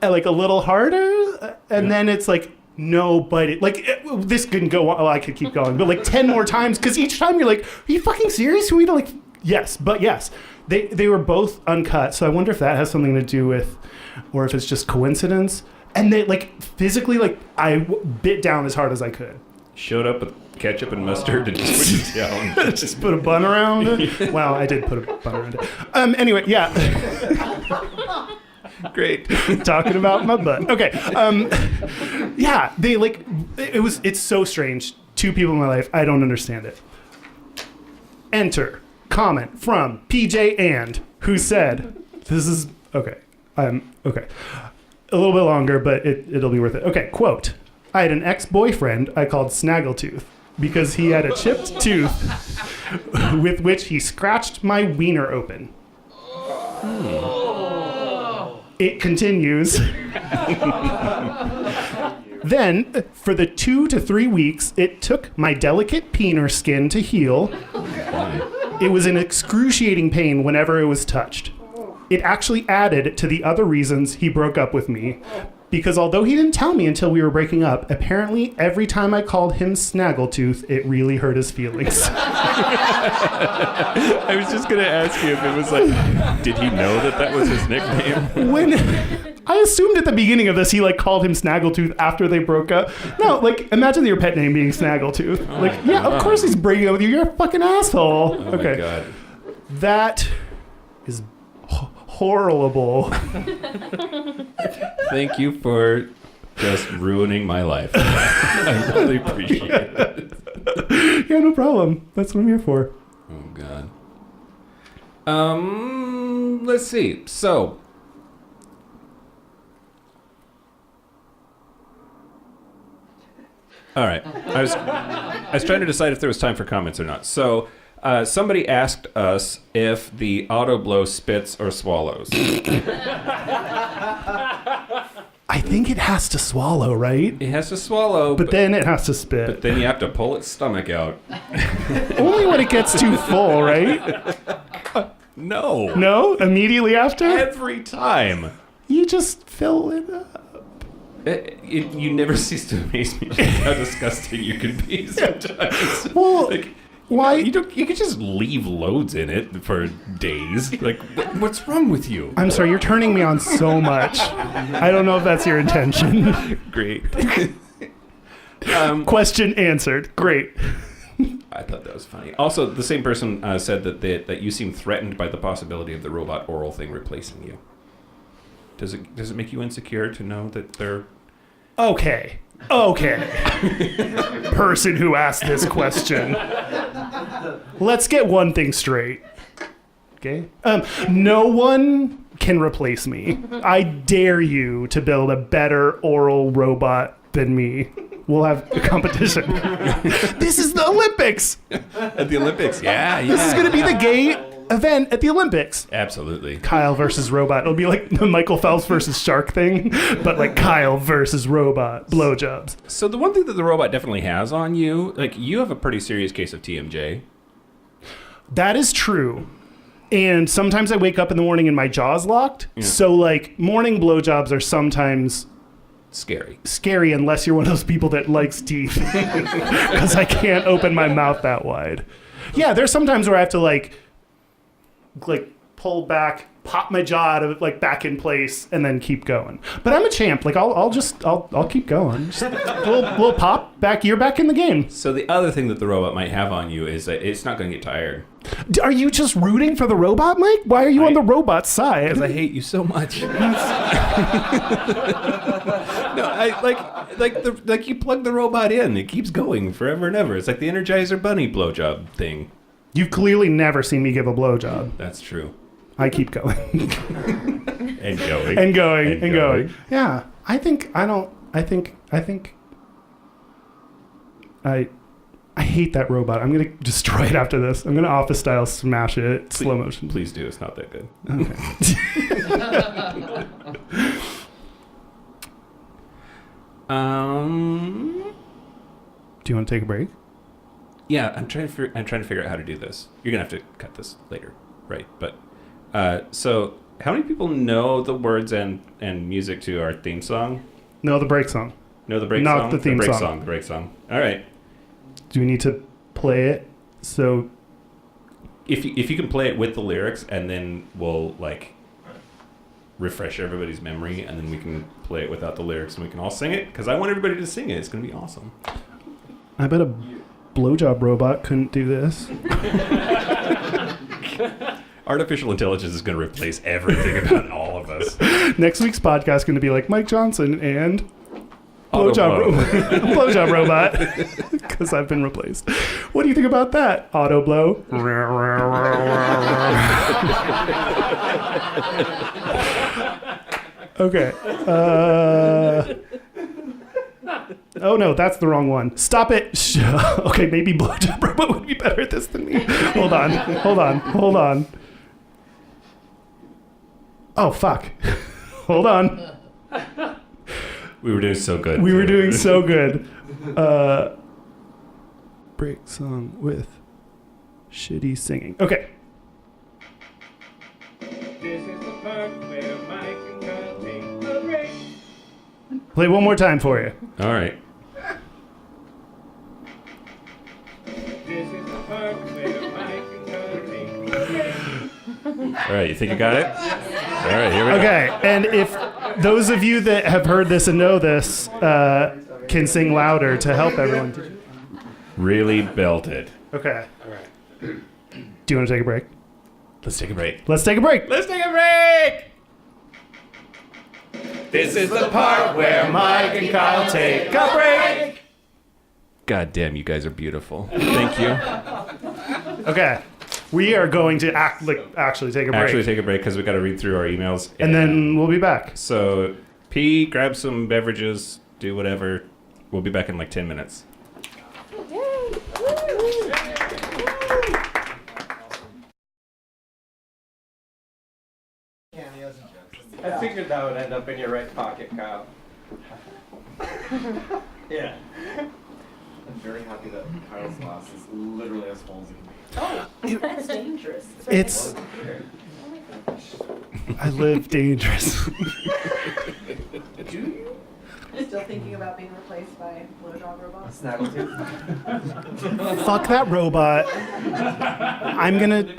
little harder, and then it's no, bite it. This can go on. Oh, I could keep going, but 10 more times, because each time you're like, are you fucking serious? We don't yes, but yes. They were both uncut, so I wonder if that has something to do with, or if it's just coincidence. And they physically I bit down as hard as I could. Showed up with ketchup and mustard and just put it down. Just put a bun around it. Well, I did put a bun around it. Anyway, yeah. Great. Talking about my butt. Okay. Yeah, they like, it's so strange. Two people in my life, I don't understand it. Enter comment from PJ and, who said, this is, okay. Okay. A little bit longer, but it'll be worth it. Okay, quote. I had an ex-boyfriend I called Snaggletooth because he had a chipped tooth with which he scratched my wiener open. It continues. Then, for the 2 to 3 weeks it took my delicate peener skin to heal, it was an excruciating pain whenever it was touched. It actually added to the other reasons he broke up with me. Because although he didn't tell me until we were breaking up, apparently every time I called him Snaggletooth, it really hurt his feelings. I was just going to ask you if it was like, did he know that was his nickname? When I assumed at the beginning of this, he like called him Snaggletooth after they broke up. No, like imagine your pet name being Snaggletooth. Yeah, of course he's breaking up with you. You're a fucking asshole. Oh okay. My God. That is horrible. Thank you for just ruining my life. I really appreciate it. Yeah, no problem. That's what I'm here for. Oh, God. Let's see. So, all right. I was trying to decide if there was time for comments or not. So, somebody asked us if the auto blow spits or swallows. I think it has to swallow, right? It has to swallow, but then it has to spit. But then you have to pull its stomach out. Only when it gets too full, right? No. No? Immediately after? Every time. You just fill it up. You never cease to amaze me just how disgusting you can be sometimes. Well, like, why? You could just leave loads in it for days. Like, what's wrong with you? I'm sorry, you're turning me on so much. I don't know if that's your intention. Great. Question answered. Great. I thought that was funny. Also, the same person said that you seem threatened by the possibility of the robot oral thing replacing you. Does it make you insecure to know that they're... Okay. Person who asked this question. Let's get one thing straight. Okay? No one can replace me. I dare you to build a better oral robot than me. We'll have a competition. This is the Olympics. At the Olympics, yeah. This is going to be the gay event at the Olympics. Absolutely. Kyle versus robot. It'll be like the Michael Phelps versus shark thing, but like Kyle versus robot. Blowjobs. So the one thing that the robot definitely has on you, like you have a pretty serious case of TMJ. That is true. And sometimes I wake up in the morning and my jaw's locked. Yeah. So like morning blowjobs are sometimes scary unless you're one of those people that likes teeth. Because I can't open my mouth that wide. Yeah, there's sometimes where I have to like pull back, pop my jaw out of it, like back in place, and then keep going. But I'm a champ. Like I'll keep going. Just a little pop back. You're back in the game. So the other thing that the robot might have on you is that it's not going to get tired. Are you just rooting for the robot, Mike? Why are you on the robot's side? Because I hate you so much. No, I you plug the robot in, it keeps going forever and ever. It's like the Energizer Bunny blowjob thing. You've clearly never seen me give a blowjob. That's true. I keep going. And going. And going. And going. Yeah. I hate that robot. I'm going to destroy it after this. I'm going to office style smash it. Slow motion. Please do. It's not that good. Okay. Do you want to take a break? Yeah, I'm trying to figure out how to do this. You're gonna have to cut this later, right? But so how many people know the words and music to our theme song? No, the break song. No, the break song. Not the theme song. The break song. All right. Do we need to play it? So if you can play it with the lyrics, and then we'll like refresh everybody's memory, and then we can play it without the lyrics, and we can all sing it. Because I want everybody to sing it. It's gonna be awesome. I bet a blowjob robot couldn't do this. Artificial intelligence is going to replace everything about all of us. was. Next week's podcast is going to be like Mike Johnson and Auto blowjob robot, because I've been replaced. What do you think about that? Auto blow. Okay. Oh no, that's the wrong one. Stop it. Okay, maybe blowjob robot would be better at this than me. Hold on. Oh fuck. Hold on. We were doing so good. We were doing so good. Break song with shitty singing. Okay. This is the part where Mike and Kyle take a break. Play one more time for you. All right. This is the part where Mike and Kyle take a break. All right. You think you got it? All right. Here we go. Okay, and if those of you that have heard this and know this can sing louder to help everyone. Really belted. Okay. All right. Do you want to take a break? Let's take a break. Let's take a break. Let's take a break. This is the part where Mike and Kyle take a break. God damn, you guys are beautiful. Thank you. Okay. We are going to actually take a break. Actually, take a break because we got to read through our emails. And then we'll be back. So, pee, grab some beverages, do whatever. We'll be back in like 10 minutes. I figured that would end up in your right pocket, Kyle. Yeah. I'm very happy that Kyle's glass is literally as full as it can be. Oh, that's dangerous. It's. I live dangerous. Do you? Still thinking about being replaced by blowjob robots? Snaggletooth? Fuck that robot. I'm gonna.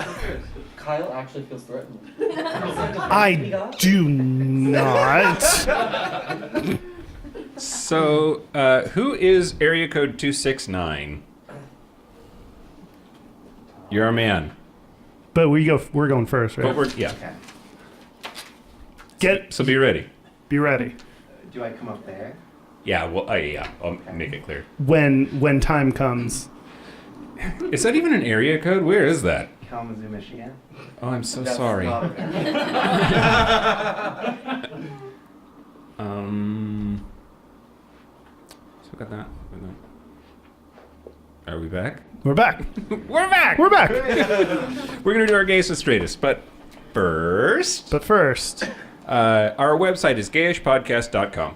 Kyle actually feels threatened. I do not. So, who is area code 269? You're our man. But we're going first, right? But yeah. So be ready. Be ready. Do I come up there? Yeah, well, yeah, I'll make it clear. When time comes. Is that even an area code? Where is that? Kalamazoo, Michigan. Oh, I'm so That's sorry. not a- So we got that. Are we back? We're back. We're back! We're back. We're going to do our gayest and straightest, but first, But first, our website is gayishpodcast.com.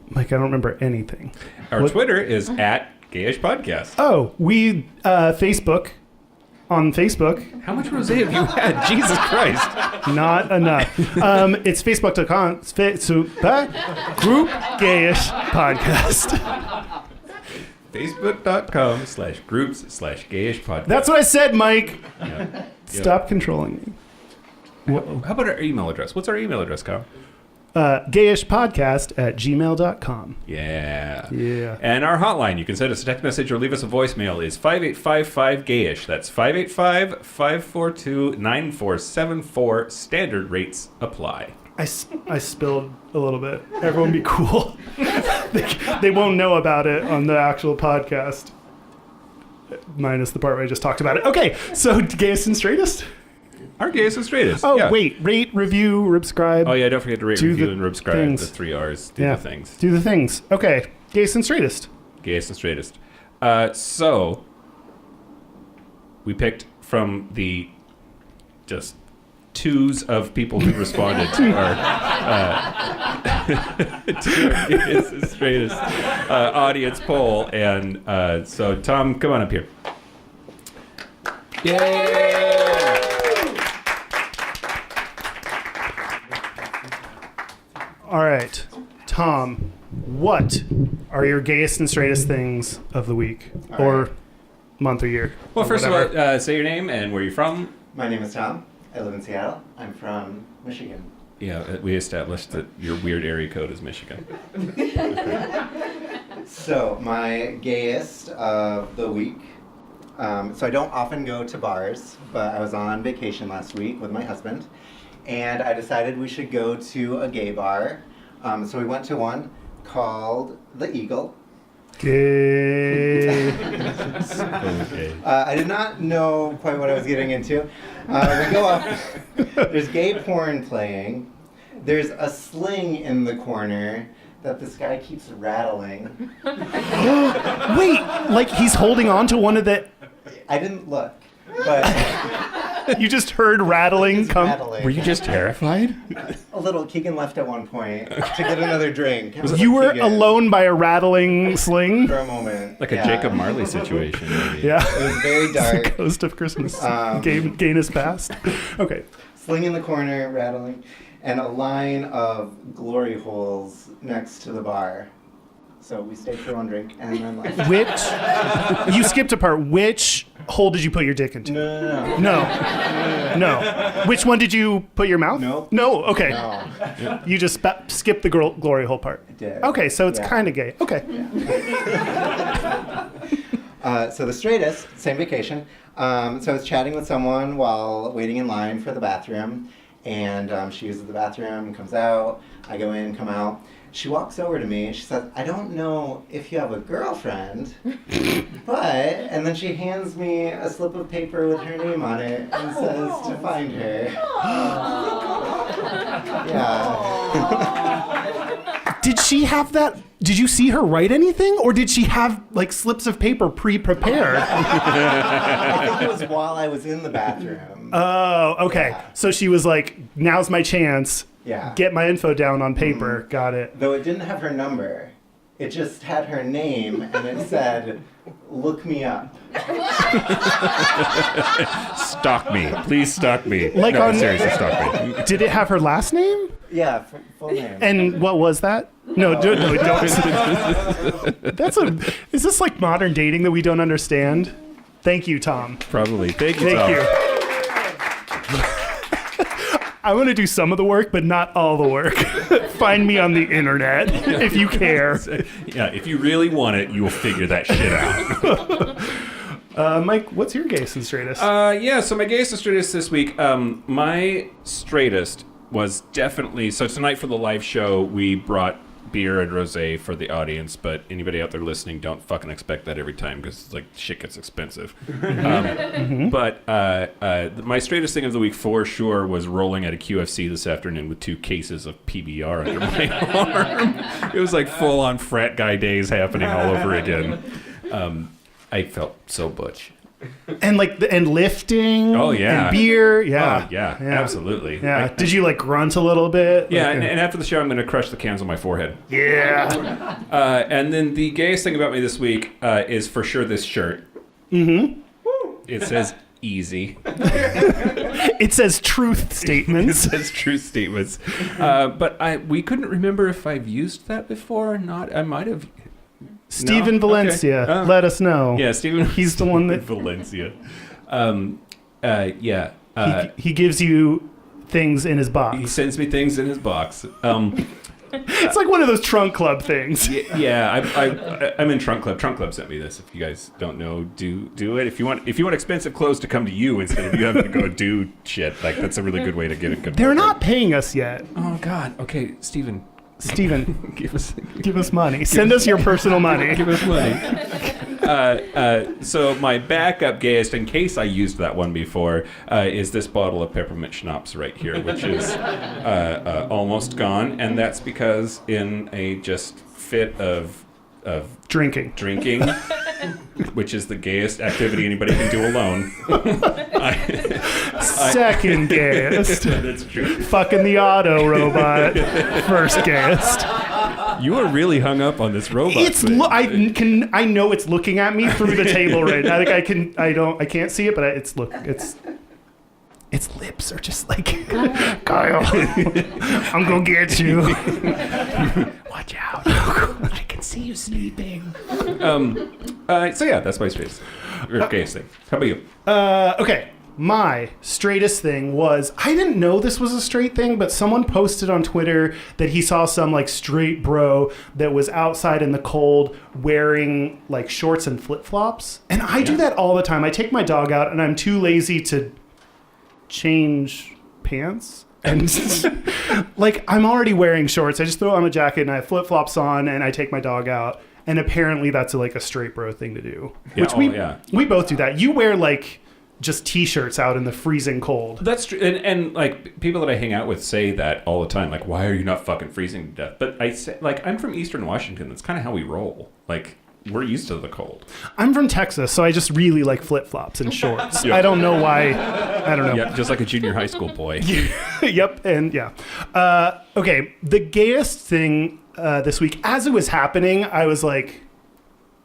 Mike, I don't remember anything. Our What- Twitter is at gayishpodcast. Oh, we Facebook. On Facebook, How much rosé have you had? Jesus Christ. not enough. It's facebook.com. Group Gayish Podcast. Facebook.com/groups/gayishpodcast. That's what I said, Mike. Yeah. Stop controlling me. How about our email address? What's our email address, Kyle? Gayishpodcast@gmail.com. Yeah. Yeah. And our hotline, you can send us a text message or leave us a voicemail, is 5855-GAYISH. That's 585-542-9474. Standard rates apply. I spilled a little bit. Everyone be cool. they won't know about it on the actual podcast. Minus the part where I just talked about it. Okay, so gayest and straightest? Our gayest and straightest. Oh, yeah. wait. Rate, review, subscribe. Oh, yeah, don't forget to rate, Do review, the and subscribe. things. The 3 R's. Do Yeah. the things. Do the things. Okay, gayest and straightest. Gayest and straightest. So, we picked from the just twos of people who responded to our gayest and straightest audience poll. And so, Tom, come on up here. Yay! All right, Tom, what are your gayest and straightest things of the week or month or year? Well, or first of whatever? all, say your name and where you're from. My name is Tom. I live in Seattle. I'm from Michigan. Yeah, we established that your weird area code is Michigan. So, my gayest of the week. So, I don't often go to bars, but I was on vacation last week with my husband, and I decided we should go to a gay bar. So we went to one called The Eagle. Gay. Okay. I did not know quite what I was getting into. We go up. There's gay porn playing. There's a sling in the corner that this guy keeps rattling. Wait, like he's holding on to one of the... I didn't look, but You just heard rattling he's come... rattling. Were you just terrified? A little. Keegan left at one point to get another drink. You were Keegan, alone by a rattling sling? for a moment. Like a Yeah. Jacob Marley situation, maybe. Yeah. It was very It's the dark. ghost of Christmas. Gayness past. Okay. Sling in the corner, rattling, and a line of glory holes next to the bar. So we stayed for one drink and then left. Which... You skipped a part. Which hole did you put your dick into? No. No. Which one did you put your mouth? No. No? Okay. No. You just skipped the glory hole part. I did. Okay, so it's Yeah. kind of gay. Okay. So the straightest, same vacation. So I was chatting with someone while waiting in line for the bathroom, and she uses the bathroom, comes out. I go in, come out. She walks over to me. She says, "I don't know if you have a girlfriend, but," and then she hands me a slip of paper with her name on it and says to find her. Yeah. Did she have that? Did you see her write anything? Or did she have like slips of paper pre-prepared? I think it was while I was in the bathroom. Oh, okay. Yeah. So she was like, now's my chance. Yeah. Get my info down on paper. Got it. Though it didn't have her number. It just had her name and it said, "Look me up." Stalk me. Please stalk me. Like no, on- seriously, stalk me. Did it have her last name? Yeah, full name. And what was that? No, don't. Is this like modern dating that we don't understand? Thank you, Tom. Probably. Thank you, Thank Tom. you. I want to do some of the work, but not all the work. Find me on the internet if you care. Yeah, if you really want it, you will figure that shit out. Mike, what's your gayest and straightest? Yeah, so my gayest and straightest this week, my straightest was definitely, so tonight for the live show, we brought beer and rosé for the audience, but anybody out there listening, don't fucking expect that every time because like shit gets expensive. But my straightest thing of the week for sure was rolling at a QFC this afternoon with 2 cases of PBR under my arm. It was like full on frat guy days happening all over again. I felt so butch. And like and lifting. Oh, yeah. And beer. Yeah. Oh, yeah, absolutely. Yeah. Did you like grunt a little bit? Yeah, Like, and after the show, I'm going to crush the cans on my forehead. yeah. And then the gayest thing about me this week is for sure this shirt. Mm-hmm. It says easy. It says truth It statements. says true statements. But we couldn't remember if I've used that before or not. I might have. Stephen No? Valencia, Okay. let us know. Yeah, Stephen. He's the one that Valencia. Yeah. he gives you things in his box. He sends me things in his box. It's like one of those trunk club things. Yeah, I'm in Trunk Club. Trunk Club sent me this. If you guys don't know, do it. If you want expensive clothes to come to you instead of you having to go do shit, like that's a really good way to get a good. They're not paying us yet. Oh God. Okay, Steven, Give us money. Send us your personal money. give us money. So my backup gayest, in case I used that one before, is this bottle of peppermint schnapps right here, which is almost gone, and that's because in a just fit of Drinking. which is the gayest activity anybody can do alone. Second gayest. That's true. Fucking the auto robot. First gayest. You are really hung up on this robot. It's thing. I know it's looking at me through the table right now. Like I can't see it, but its lips are just like, Kyle, I'm gonna get you. Watch out. I can see you sleeping. So yeah, that's my straightest or gayest thing. How about you? Okay. My straightest thing was, I didn't know this was a straight thing, but someone posted on Twitter that he saw some like straight bro that was outside in the cold wearing like shorts and flip-flops. And I do that all the time. I take my dog out and I'm too lazy to change pants. And like, I'm already wearing shorts. I just throw on a jacket and I have flip-flops on and I take my dog out. And apparently that's like a straight bro thing to do. Yeah, Which we both do that. You wear like just t-shirts out in the freezing cold. That's true. And like people that I hang out with say that all the time. Like, why are you not fucking freezing to death? But I say, like, I'm from Eastern Washington. That's kind of how we roll. Like, we're used to the cold. I'm from Texas, so I just really like flip-flops and shorts. I don't know why. I don't know. Yeah, just like a junior high school boy. Yep, and yeah. Okay, the gayest thing this week, as it was happening, I was like,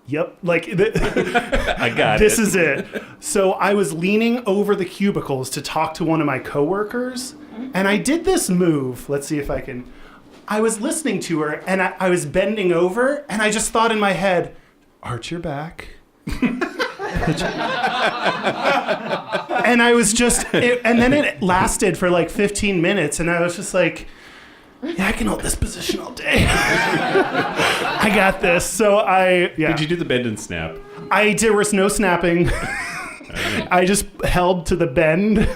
yep, like I got this is it. So I was leaning over the cubicles to talk to one of my coworkers, and I did this move. Let's see if I can. I was listening to her, and I was bending over, and I just thought in my head, arch your back. And I was just, and then it lasted for like 15 minutes, and I was just like, yeah, I can hold this position all day. I got this. So Did you do the bend and snap? There was no snapping. I just held to the bend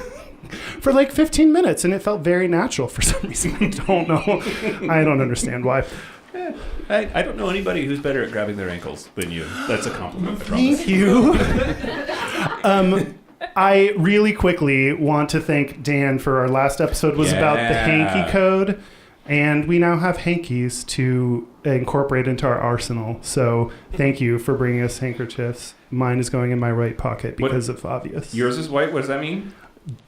for like 15 minutes, and it felt very natural for some reason. I don't know. I don't understand why. I don't know anybody who's better at grabbing their ankles than you. That's a compliment. I promise. Thank you. I really quickly want to thank Dan for our last episode was about the hanky code, and we now have hankies to incorporate into our arsenal. So thank you for bringing us handkerchiefs. Mine is going in my right pocket because of obvious. Yours is white. What does that mean?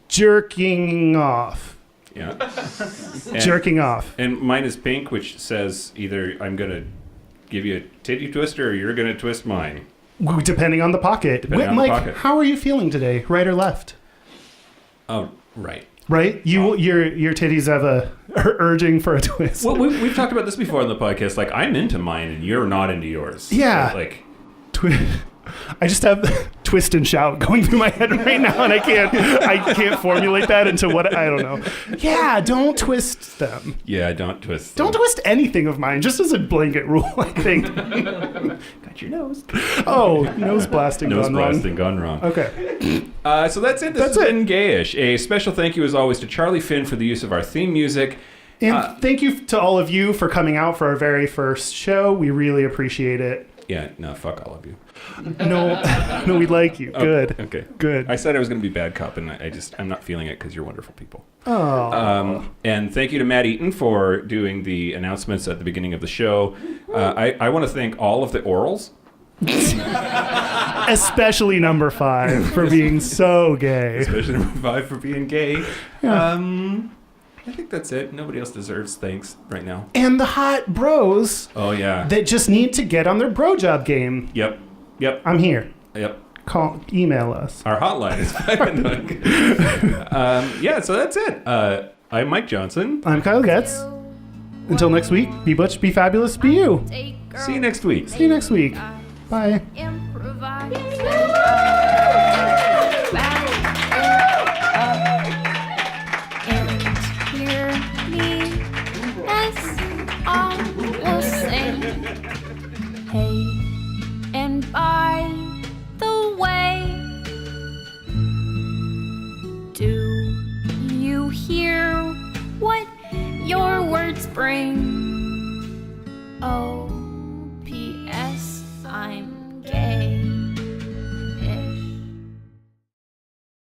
Jerking off. Yeah. Jerking off. And mine is pink, which says either I'm going to give you a titty twister or you're going to twist mine. Depending on the pocket. Mike, how are you feeling today? Right or left? Oh, right. Right? Your titties have a urging for a twist. Well, we've talked about this before on the podcast. Like, I'm into mine and you're not into yours. Yeah. So, like, I just have twist and shout going through my head right now, and I can't formulate that into what I don't know. Yeah, don't twist them. Yeah, don't twist. Don't twist anything of mine, just as a blanket rule, I think. Got your nose. Oh, nose blasting gone wrong. Okay. So that's it. This has been Gayish. A special thank you, as always, to Charlie Finn for the use of our theme music. And thank you to all of you for coming out for our very first show. We really appreciate it. Yeah, no, fuck all of you. No, we like you. Good. Okay. Good. I said I was going to be bad cop, and I'm not feeling it because you're wonderful people. Oh. And thank you to Matt Eaton for doing the announcements at the beginning of the show. I want to thank all of the Orels. Especially number 5 for being so gay. Especially number 5 for being gay. Yeah. I think that's it. Nobody else deserves thanks right now. And the hot bros. Oh, yeah. That just need to get on their bro job game. Yep. I'm here. Yep. Email us. Our hotline is yeah, so that's it. I'm Mike Johnson. I'm Kyle Getz. Until next week, be butch, be fabulous, be you. See you next week. Bye. Hey, and by the way, do you hear what your words bring? Oh.